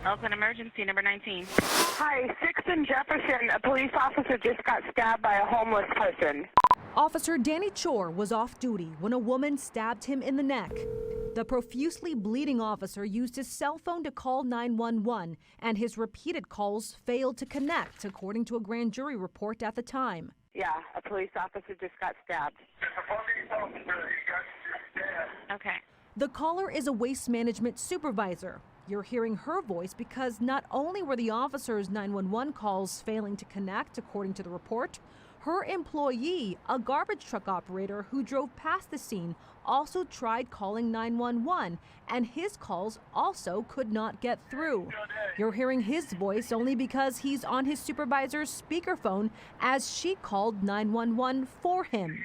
Oakland emergency, number 19. Hi, 6th and Jefferson. A police officer just got stabbed by a homeless person. Officer Danny Chor was off duty when a woman stabbed him in the neck. The profusely bleeding officer used his cell phone to call 911, and his repeated calls failed to connect, according to a grand jury report at the time. Yeah, a police officer just got stabbed. Okay. The caller is a waste management supervisor. You're hearing her voice because not only were the officer's 911 calls failing to connect, according to the report, her employee, a garbage truck operator who drove past the scene, also tried calling 911, and his calls also could not get through. You're hearing his voice only because he's on his supervisor's speakerphone as she called 911 for him.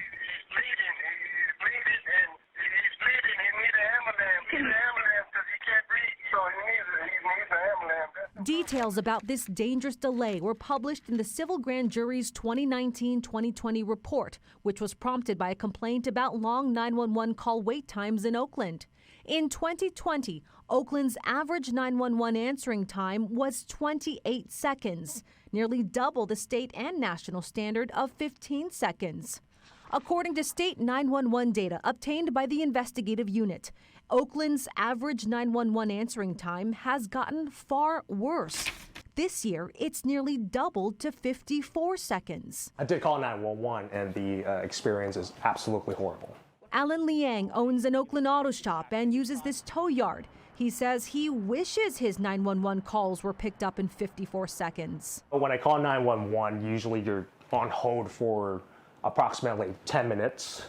Details about this dangerous delay were published in the Civil Grand Jury's 2019-2020 report, which was prompted by a complaint about long 911 call wait times in Oakland. In 2020, Oakland's average 911 answering time was 28 seconds, nearly double the state and national standard of 15 seconds. According to state 911 data obtained by the investigative unit, Oakland's average 911 answering time has gotten far worse. This year, it's nearly doubled to 54 seconds. I did call 911, and the experience is absolutely horrible. Alan Liang owns an Oakland auto shop and uses this tow yard. He says he wishes his 911 calls were picked up in 54 seconds. When I call 911, usually you're on hold for approximately 10 minutes.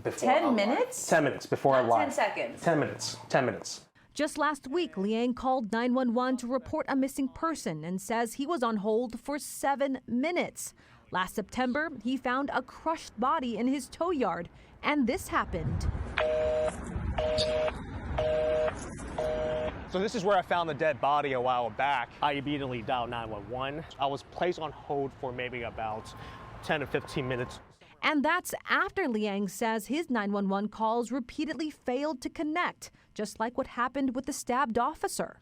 10 minutes? 10 minutes before I arrive. 10 seconds. 10 minutes. 10 minutes. Just last week, Liang called 911 to report a missing person and says he was on hold for 7 minutes. Last September, he found a crushed body in his tow yard, and this happened. So this is where I found the dead body a while back. I immediately dialed 911. I was placed on hold for maybe about 10 to 15 minutes. And that's after Liang says his 911 calls repeatedly failed to connect, just like what happened with the stabbed officer.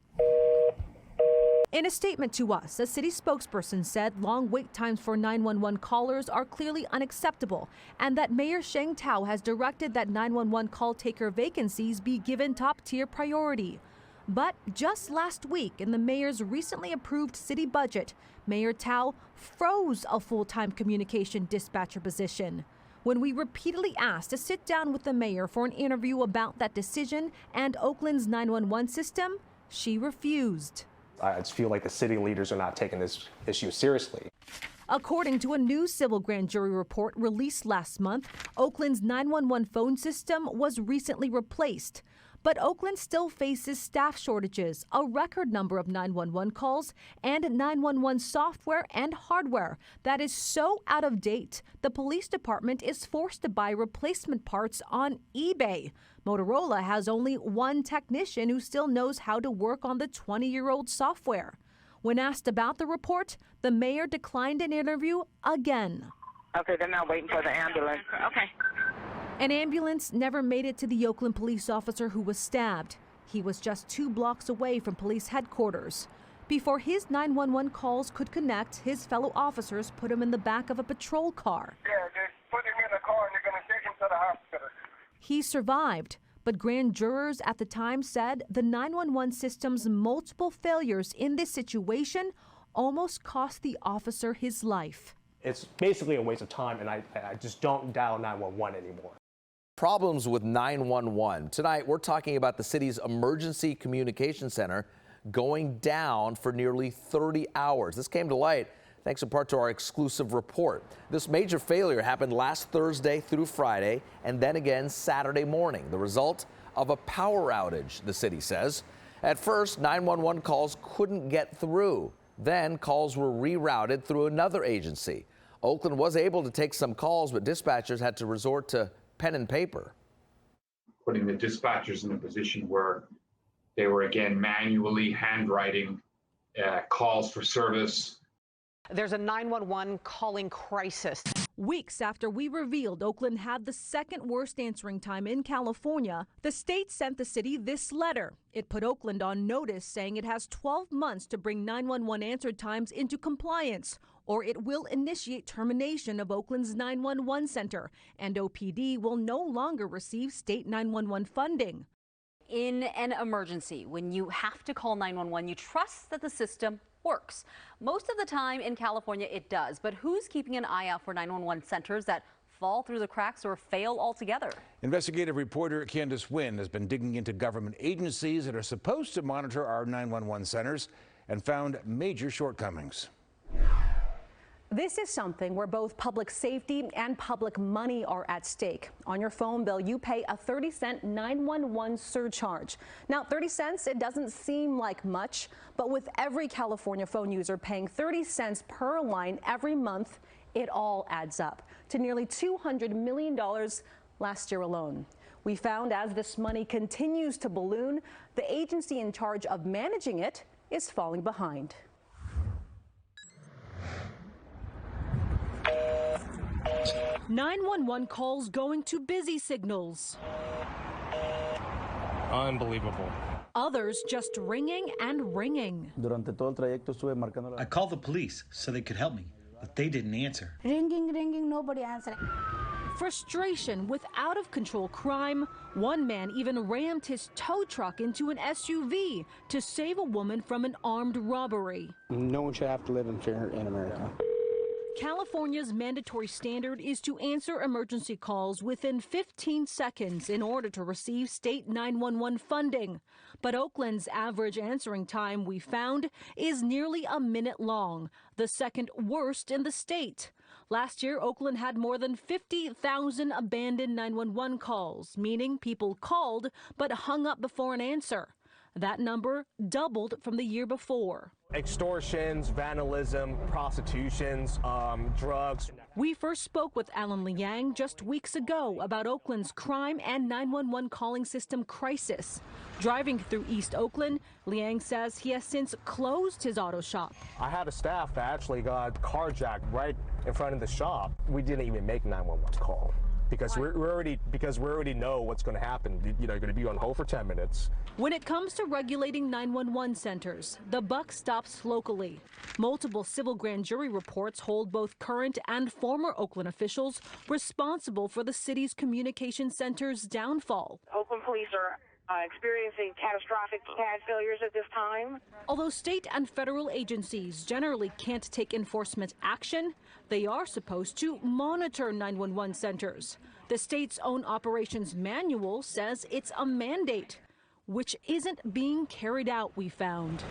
In a statement to us, a city spokesperson said long wait times for 911 callers are clearly unacceptable, and that Mayor Sheng Tao has directed that 911 call taker vacancies be given top-tier priority. But just last week, in the mayor's recently approved city budget, Mayor Tao froze a full-time communication dispatcher position. When we repeatedly asked to sit down with the mayor for an interview about that decision and Oakland's 911 system, she refused. I just feel like the city leaders are not taking this issue seriously. According to a new civil grand jury report released last month, Oakland's 911 phone system was recently replaced. But Oakland still faces staff shortages, a record number of 911 calls, and 911 software and hardware that is so out of date, the police department is forced to buy replacement parts on eBay. Motorola has only one technician who still knows how to work on the 20-year-old software. When asked about the report, the mayor declined an interview again. Okay, they're now waiting for the ambulance. Okay. An ambulance never made it to the Oakland police officer who was stabbed. He was just 2 blocks away from police headquarters. Before his 911 calls could connect, his fellow officers put him in the back of a patrol car. Yeah, just put him in the car and they're going to take him to the hospital. He survived, but grand jurors at the time said the 911 system's multiple failures in this situation almost cost the officer his life. It's basically a waste of time, and I just don't dial 911 anymore. Problems with 911. Tonight, we're talking about the city's emergency communication center going down for nearly 30 hours. This came to light thanks in part to our exclusive report. This major failure happened last Thursday through Friday and then again Saturday morning. The result of a power outage, the city says. At first, 911 calls couldn't get through. Then calls were rerouted through another agency. Oakland was able to take some calls, but dispatchers had to resort to pen and paper. Putting the dispatchers in a position where they were again manually handwriting calls for service. There's a 911 calling crisis. Weeks after we revealed Oakland had the second worst answering time in California, the state sent the city this letter. It put Oakland on notice, saying it has 12 months to bring 911 answer times into compliance, or it will initiate termination of Oakland's 911 center, and OPD will no longer receive state 911 funding. In an emergency, when you have to call 911, you trust that the system works. Most of the time in California it does, but who's keeping an eye out for 911 centers that fall through the cracks or fail altogether? Investigative reporter Candace Wynn has been digging into government agencies that are supposed to monitor our 911 centers and found major shortcomings. This is something where both public safety and public money are at stake. On your phone bill, you pay a 30-cent 911 surcharge. Now, 30 cents, it doesn't seem like much, but with every California phone user paying 30 cents per line every month, it all adds up to nearly $200 million last year alone. We found as this money continues to balloon, the agency in charge of managing it is falling behind. "911 calls going to busy signals. Unbelievable. Others just ringing and ringing. I called the police so they could help me, but they didn't answer. Ringing, nobody answering. Frustration with out-of-control crime. One man even rammed his tow truck into an SUV to save a woman from an armed robbery. No one should have to live in fear in America. California's mandatory standard is to answer emergency calls within 15 seconds in order to receive state 911 funding. But Oakland's average answering time, we found, is nearly a minute long, the second worst in the state. Last year, Oakland had more than 50,000 abandoned 911 calls, meaning people called but hung up before an answer. That number doubled from the year before. Extortions, vandalism, prostitutions, drugs. We first spoke with Alan Liang just weeks ago about Oakland's crime and 911 calling system crisis. Driving through East Oakland, Liang says he has since closed his auto shop. I had a staff that actually got carjacked right in front of the shop. We didn't even make 911 call because we already know what's going to happen. You know, you're going to be on hold for 10 minutes. When it comes to regulating 911 centers, the buck stops locally. Multiple civil grand jury reports hold both current and former Oakland officials responsible for the city's communication center's downfall. Oakland police are experiencing catastrophic CAD failures at this time. Although state and federal agencies generally can't take enforcement action, they are supposed to monitor 911 centers. The state's own operations manual says it's a mandate, which isn't being carried out, we found.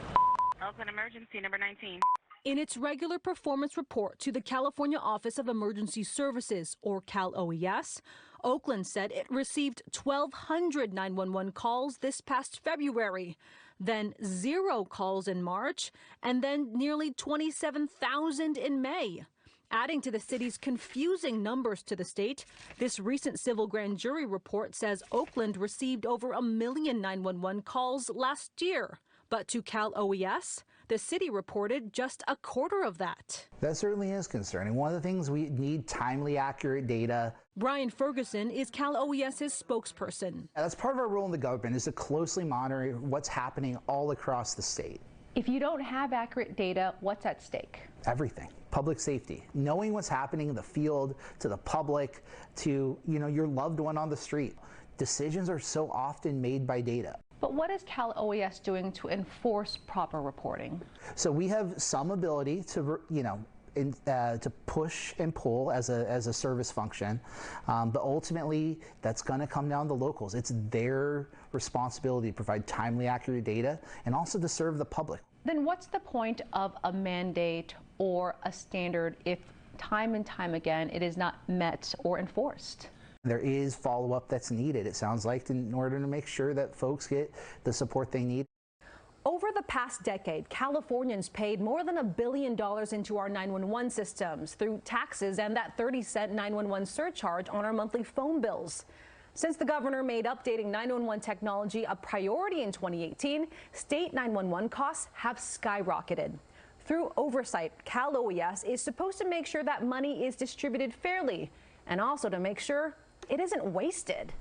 Oakland emergency number 19. In its regular performance report to the California Office of Emergency Services, or Cal-OES, Oakland said it received 1,200 911 calls this past February, then 0 calls in March, and then nearly 27,000 in May. Adding to the city's confusing numbers to the state, this recent civil grand jury report says Oakland received over 1 million 911 calls last year. But to Cal-OES, the city reported just a quarter of that. That certainly is concerning. One of the things we need timely, accurate data. Brian Ferguson is Cal-OES's spokesperson. That's part of our role in the government, is to closely monitor what's happening all across the state. If you don't have accurate data, what's at stake? Everything. Public safety. Knowing what's happening in the field, to the public, to your loved one on the street. Decisions are so often made by data. But what is Cal-OES doing to enforce proper reporting? So we have some ability to, to push and pull as a service function, but ultimately that's going to come down to locals. It's their responsibility to provide timely, accurate data and also to serve the public. Then what's the point of a mandate or a standard if time and time again it is not met or enforced? There is follow-up that's needed, it sounds like, in order to make sure that folks get the support they need. Over the past decade, Californians paid more than $1 billion into our 911 systems through taxes and that 30-cent 911 surcharge on our monthly phone bills. Since the governor made updating 911 technology a priority in 2018, state 911 costs have skyrocketed. Through oversight, Cal OES is supposed to make sure that money is distributed fairly and also to make sure it isn't wasted.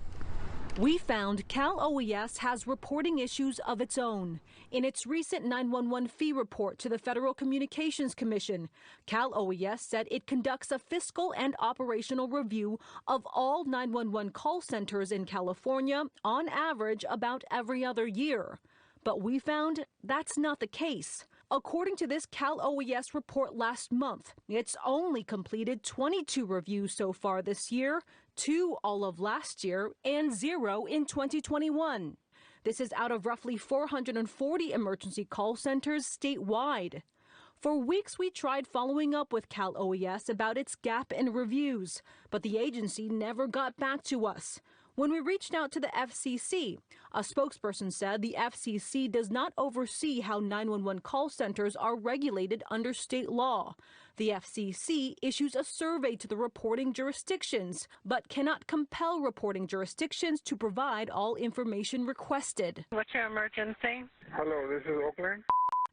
We found Cal OES has reporting issues of its own. In its recent 911 fee report to the Federal Communications Commission, Cal OES said it conducts a fiscal and operational review of all 911 call centers in California on average about every other year. But we found that's not the case. According to this Cal OES report last month, it's only completed 22 reviews so far this year, 2 all of last year, and 0 in 2021. This is out of roughly 440 emergency call centers statewide. For weeks, we tried following up with Cal OES about its gap in reviews, but the agency never got back to us. When we reached out to the FCC, a spokesperson said the FCC does not oversee how 911 call centers are regulated under state law. The FCC issues a survey to the reporting jurisdictions, but cannot compel reporting jurisdictions to provide all information requested. What's your emergency? Hello, this is Oakland.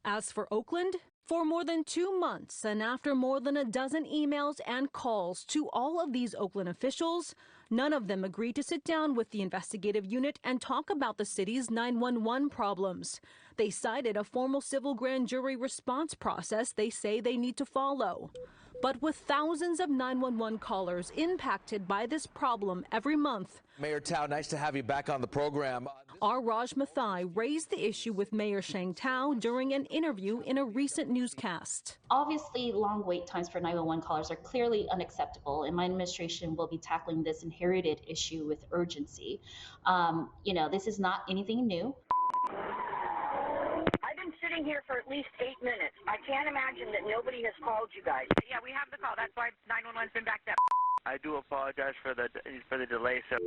As for Oakland, for more than 2 months and after more than a dozen emails and calls to all of these Oakland officials, none of them agreed to sit down with the investigative unit and talk about the city's 911 problems. They cited a formal civil grand jury response process they say they need to follow. But with thousands of 911 callers impacted by this problem every month, Mayor Tao, nice to have you back on the program. our Raj Mathai raised the issue with Mayor Sheng Tao during an interview in a recent newscast. Obviously, long wait times for 911 callers are clearly unacceptable, and my administration will be tackling this inherited issue with urgency. This is not anything new. I've been sitting here for at least 8 minutes. I can't imagine that nobody has called you guys. Yeah, we have the call. That's why 911's been backed up. I do apologize for the delay, sir.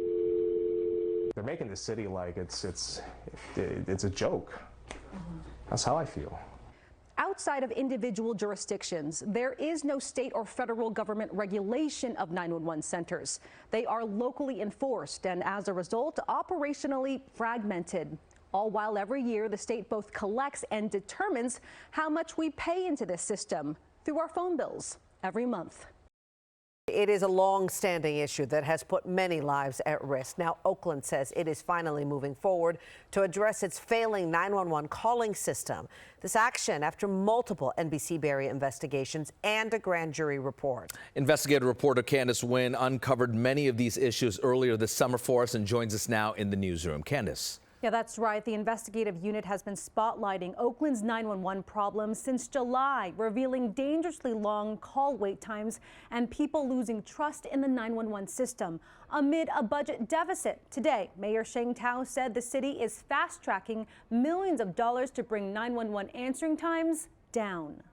They're making the city like it's a joke. That's how I feel. Outside of individual jurisdictions, there is no state or federal government regulation of 911 centers. They are locally enforced and, as a result, operationally fragmented. All while every year the state both collects and determines how much we pay into this system through our phone bills every month. It is a long-standing issue that has put many lives at risk. Now, Oakland says it is finally moving forward to address its failing 911 calling system. This action after multiple NBC Bay Area investigations and a grand jury report. Investigative reporter Candace Nguyen uncovered many of these issues earlier this summer for us and joins us now in the newsroom. Candace. Yeah, that's right. The investigative unit has been spotlighting Oakland's 911 problems since July, revealing dangerously long call wait times and people losing trust in the 911 system amid a budget deficit. Today, Mayor Sheng Tao said the city is fast-tracking millions of dollars to bring 911 answering times down.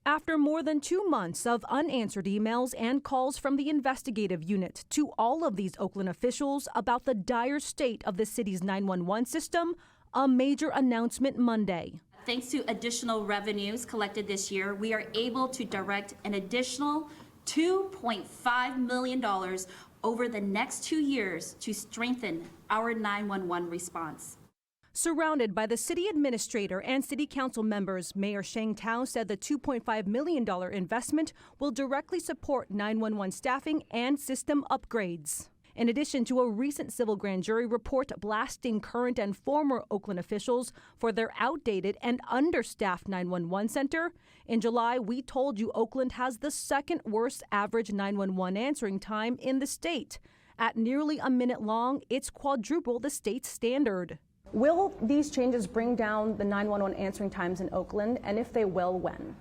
After more than 2 months of unanswered emails and calls from the investigative unit to all of these Oakland officials about the dire state of the city's 911 system, a major announcement Monday. Thanks to additional revenues collected this year, we are able to direct an additional $2.5 million over the next 2 years to strengthen our 911 response. Surrounded by the city administrator and city council members, Mayor Sheng Tao said the $2.5 million investment will directly support 911 staffing and system upgrades. In addition to a recent civil grand jury report blasting current and former Oakland officials for their outdated and understaffed 911 center, in July we told you Oakland has the second worst average 911 answering time in the state. At nearly a minute long, it's quadruple the state's standard. Will these changes bring down the 911 answering times in Oakland? And if they will, when?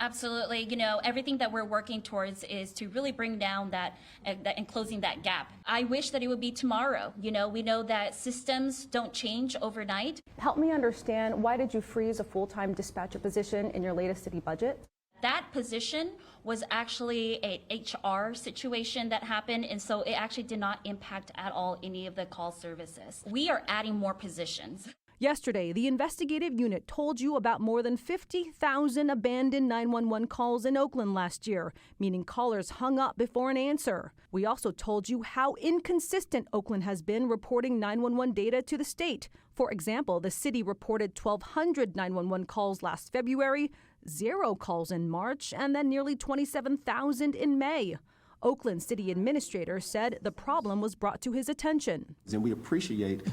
Absolutely. Everything that we're working towards is to really bring down that and closing that gap. I wish that it would be tomorrow. We know that systems don't change overnight. Help me understand, why did you freeze a full-time dispatcher position in your latest city budget? That position was actually an HR situation that happened, and so it actually did not impact at all any of the call services. We are adding more positions. Yesterday, the investigative unit told you about more than 50,000 abandoned 911 calls in Oakland last year, meaning callers hung up before an answer. We also told you how inconsistent Oakland has been reporting 911 data to the state. For example, the city reported 1,200 911 calls last February, 0 calls in March, and then nearly 27,000 in May. Oakland City Administrator said the problem was brought to his attention. And we appreciate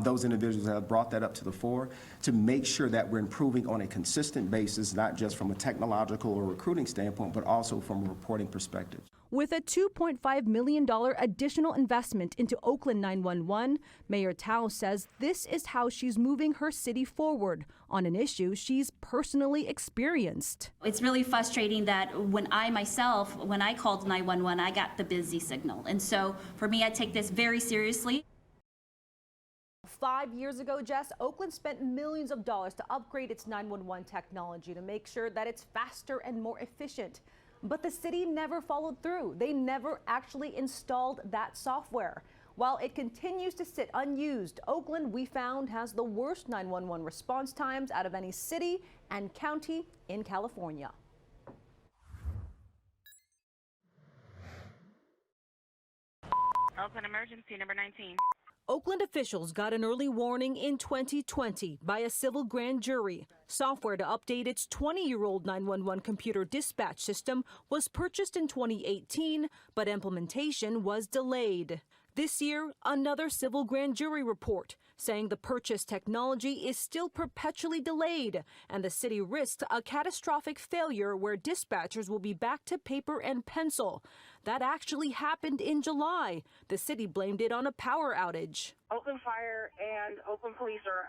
those individuals that have brought that up to the fore to make sure that we're improving on a consistent basis, not just from a technological or recruiting standpoint, but also from a reporting perspective. With a $2.5 million additional investment into Oakland 911, Mayor Tao says this is how she's moving her city forward on an issue she's personally experienced. It's really frustrating that when I called 911, I got the busy signal. And so for me, I take this very seriously. 5 years ago, Jess, Oakland spent millions of dollars to upgrade its 911 technology to make sure that it's faster and more efficient. But the city never followed through. They never actually installed that software. While it continues to sit unused, Oakland, we found, has the worst 911 response times out of any city and county in California. Oakland emergency number 19. Oakland officials got an early warning in 2020 by a civil grand jury. Software to update its 20-year-old 911 computer dispatch system was purchased in 2018, but implementation was delayed. This year, another civil grand jury report saying the purchased technology is still perpetually delayed, and the city risks a catastrophic failure where dispatchers will be back to paper and pencil. That actually happened in July. The city blamed it on a power outage. Oakland Fire and Oakland Police are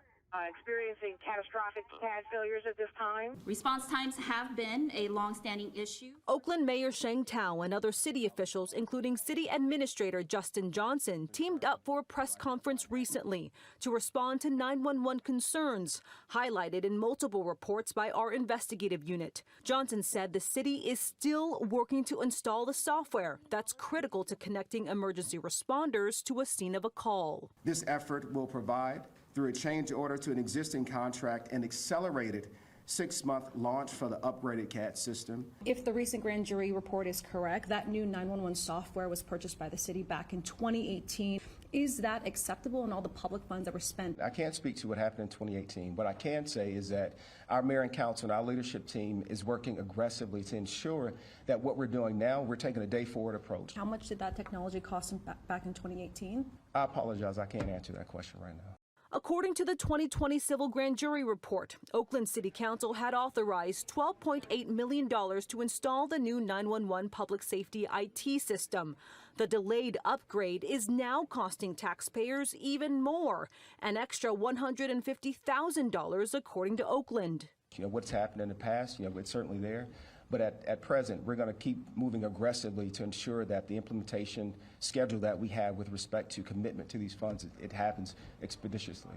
experiencing catastrophic CAD failures at this time. Response times have been a long-standing issue. Oakland Mayor Sheng Tao and other city officials, including City Administrator Justin Johnson, teamed up for a press conference recently to respond to 911 concerns, highlighted in multiple reports by our investigative unit. Johnson said the city is still working to install the software that's critical to connecting emergency responders to a scene of a call. This effort will provide, through a change order to an existing contract, an accelerated 6-month launch for the upgraded CAD system. If the recent grand jury report is correct, that new 911 software was purchased by the city back in 2018. Is that acceptable in all the public funds that were spent? I can't speak to what happened in 2018. What I can say is that our mayor and council and our leadership team is working aggressively to ensure that what we're doing now, we're taking a day-forward approach. How much did that technology cost back in 2018? I apologize, I can't answer that question right now. According to the 2020 civil grand jury report, Oakland City Council had authorized $12.8 million to install the new 911 public safety IT system. The delayed upgrade is now costing taxpayers even more, an extra $150,000 according to Oakland. You know, what's happened in the past, it's certainly there. But at present, we're going to keep moving aggressively to ensure that the implementation schedule that we have with respect to commitment to these funds, it happens expeditiously.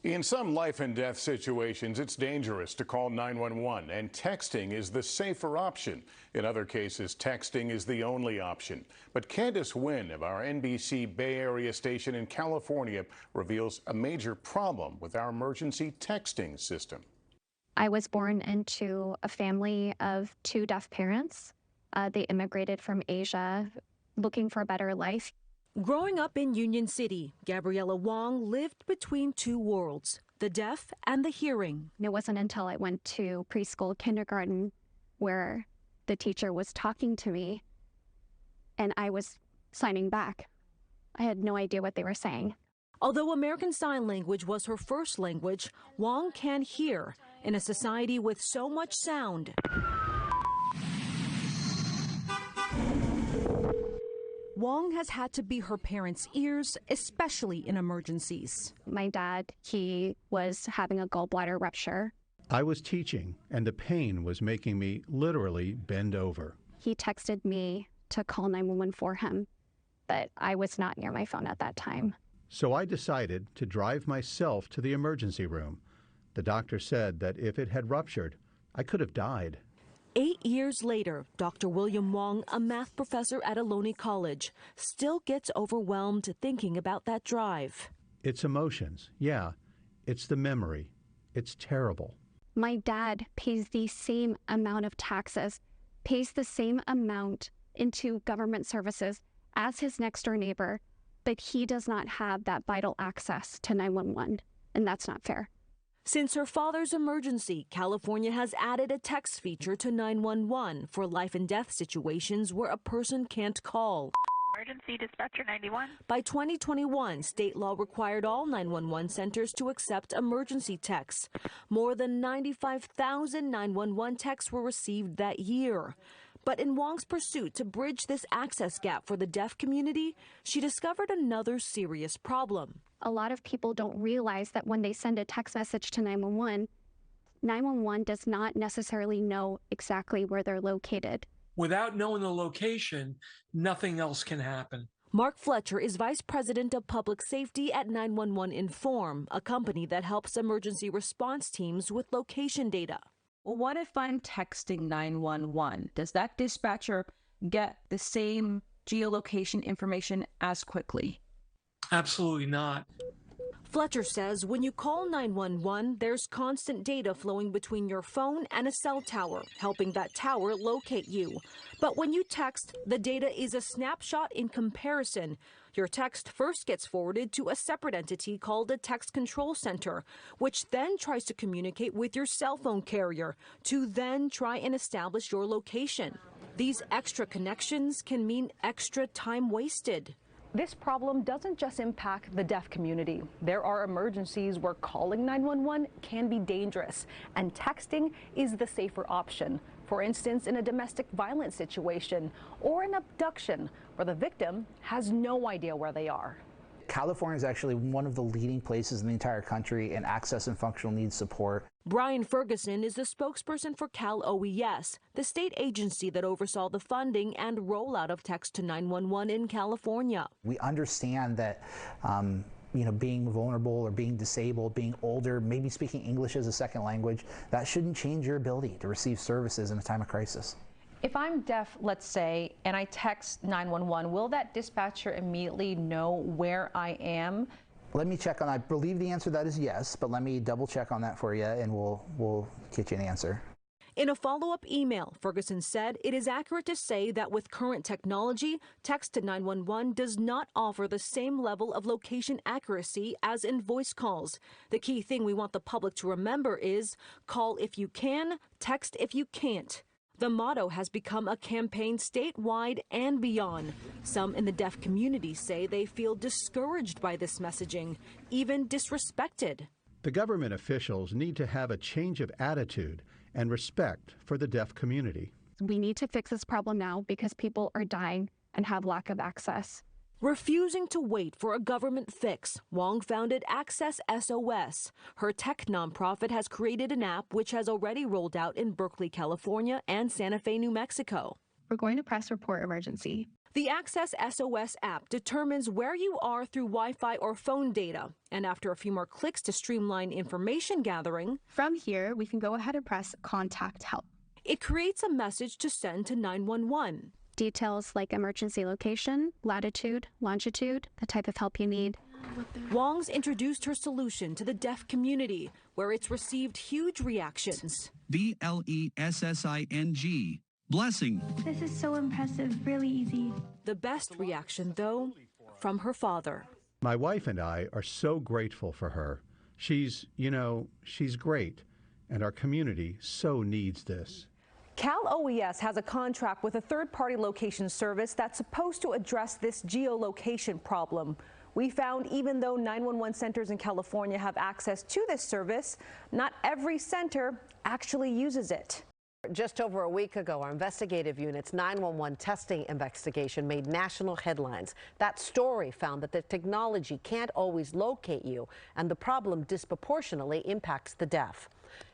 In some life and death situations, it's dangerous to call 911, and texting is the safer option. In other cases, texting is the only option. But Candace Wynn of our NBC Bay Area station in California reveals a major problem with our emergency texting system. I was born into a family of 2 deaf parents. They immigrated from Asia looking for a better life. Growing up in Union City, Gabriella Wong lived between 2 worlds, the deaf and the hearing. It wasn't until I went to preschool, kindergarten, where the teacher was talking to me and I was signing back. I had no idea what they were saying. Although American Sign Language was her first language, Wong can hear in a society with so much sound. Wong has had to be her parents' ears, especially in emergencies. My dad, he was having a gallbladder rupture. I was teaching, and the pain was making me literally bend over. He texted me to call 911 for him, but I was not near my phone at that time. So I decided to drive myself to the emergency room. The doctor said that if it had ruptured, I could have died. 8 years later, Dr. William Wong, a math professor at Ohlone College, still gets overwhelmed thinking about that drive. It's emotions. Yeah. It's the memory. It's terrible. My dad pays the same amount of taxes, pays the same amount into government services as his next door neighbor, but he does not have that vital access to 911, and that's not fair. Since her father's emergency, California has added a text feature to 911 for life and death situations where a person can't call. Emergency dispatcher 91. By 2021, state law required all 911 centers to accept emergency texts. More than 95,000 911 texts were received that year. But in Wong's pursuit to bridge this access gap for the deaf community, she discovered another serious problem. A lot of people don't realize that when they send a text message to 911, 911 does not necessarily know exactly where they're located. Without knowing the location, nothing else can happen. Mark Fletcher is Vice President of Public Safety at 911 Inform, a company that helps emergency response teams with location data. Well, what if I'm texting 911? Does that dispatcher get the same geolocation information as quickly? Absolutely not. Fletcher says when you call 911, there's constant data flowing between your phone and a cell tower, helping that tower locate you. But when you text, the data is a snapshot in comparison. Your text first gets forwarded to a separate entity called a text control center, which then tries to communicate with your cell phone carrier to then try and establish your location. These extra connections can mean extra time wasted. This problem doesn't just impact the deaf community. There are emergencies where calling 911 can be dangerous, and texting is the safer option. For instance, in a domestic violence situation or an abduction where the victim has no idea where they are. California is actually one of the leading places in the entire country in access and functional needs support. Brian Ferguson is the spokesperson for Cal OES, the state agency that oversaw the funding and rollout of text to 911 in California. We understand that being vulnerable or being disabled, being older, maybe speaking English as a second language, that shouldn't change your ability to receive services in a time of crisis. If I'm deaf, let's say, and I text 911, will that dispatcher immediately know where I am? Let me check on that. I believe the answer to that is yes, but let me double check on that for you and we'll get you an answer. In a follow-up email, Ferguson said it is accurate to say that with current technology, text to 911 does not offer the same level of location accuracy as in voice calls. The key thing we want the public to remember is call if you can, text if you can't. The motto has become a campaign statewide and beyond. Some in the deaf community say they feel discouraged by this messaging, even disrespected. The government officials need to have a change of attitude and respect for the deaf community. We need to fix this problem now because people are dying and have lack of access. Refusing to wait for a government fix, Wong founded Access SOS. Her tech nonprofit has created an app which has already rolled out in Berkeley, California and Santa Fe, New Mexico. We're going to press report emergency. The Access SOS app determines where you are through Wi-Fi or phone data, and after a few more clicks to streamline information gathering, from here we can go ahead and press contact help. It creates a message to send to 911. Details like emergency location, latitude, longitude, the type of help you need. Wong's introduced her solution to the deaf community, where it's received huge reactions. BLESSING. Blessing. This is so impressive, really easy. The best reaction, though, from her father. My wife and I are so grateful for her. She's great, and our community so needs this. Cal OES has a contract with a third-party location service that's supposed to address this geolocation problem. We found even though 911 centers in California have access to this service, not every center actually uses it. Just over a week ago, our investigative unit's 911 testing investigation made national headlines. That story found that the technology can't always locate you, and the problem disproportionately impacts the deaf.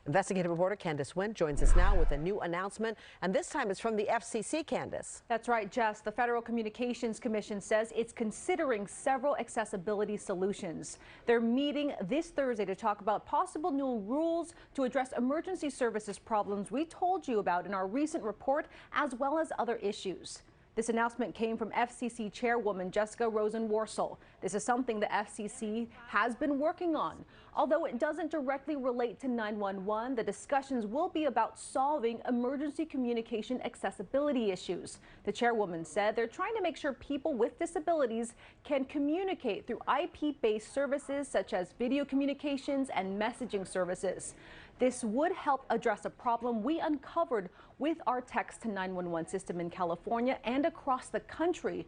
Investigative reporter Candace Wynn joins us now with a new announcement, and this time it's from the FCC, Candace. That's right, Jess. The Federal Communications Commission says it's considering several accessibility solutions. They're meeting this Thursday to talk about possible new rules to address emergency services problems we told you about in our recent report, as well as other issues. This announcement came from FCC Chairwoman Jessica Rosen-Worcel. This is something the FCC has been working on. Although it doesn't directly relate to 911, the discussions will be about solving emergency communication accessibility issues. The chairwoman said they're trying to make sure people with disabilities can communicate through IP-based services such as video communications and messaging services. This would help address a problem we uncovered with our text to 911 system in California and across the country.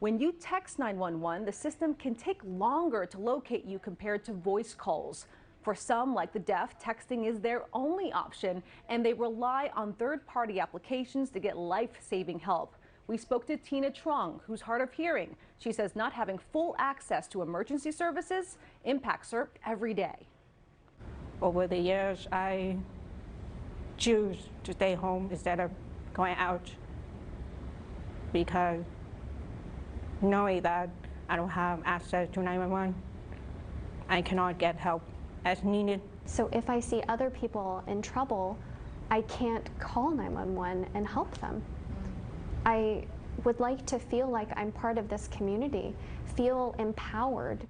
When you text 911, the system can take longer to locate you compared to voice calls. For some, like the deaf, texting is their only option, and they rely on third-party applications to get life-saving help. We spoke to Tina Trong, who's hard of hearing. She says not having full access to emergency services impacts her every day. Over the years, I choose to stay home instead of going out because knowing that I don't have access to 911, I cannot get help as needed. So if I see other people in trouble, I can't call 911 and help them. I would like to feel like I'm part of this community, feel empowered.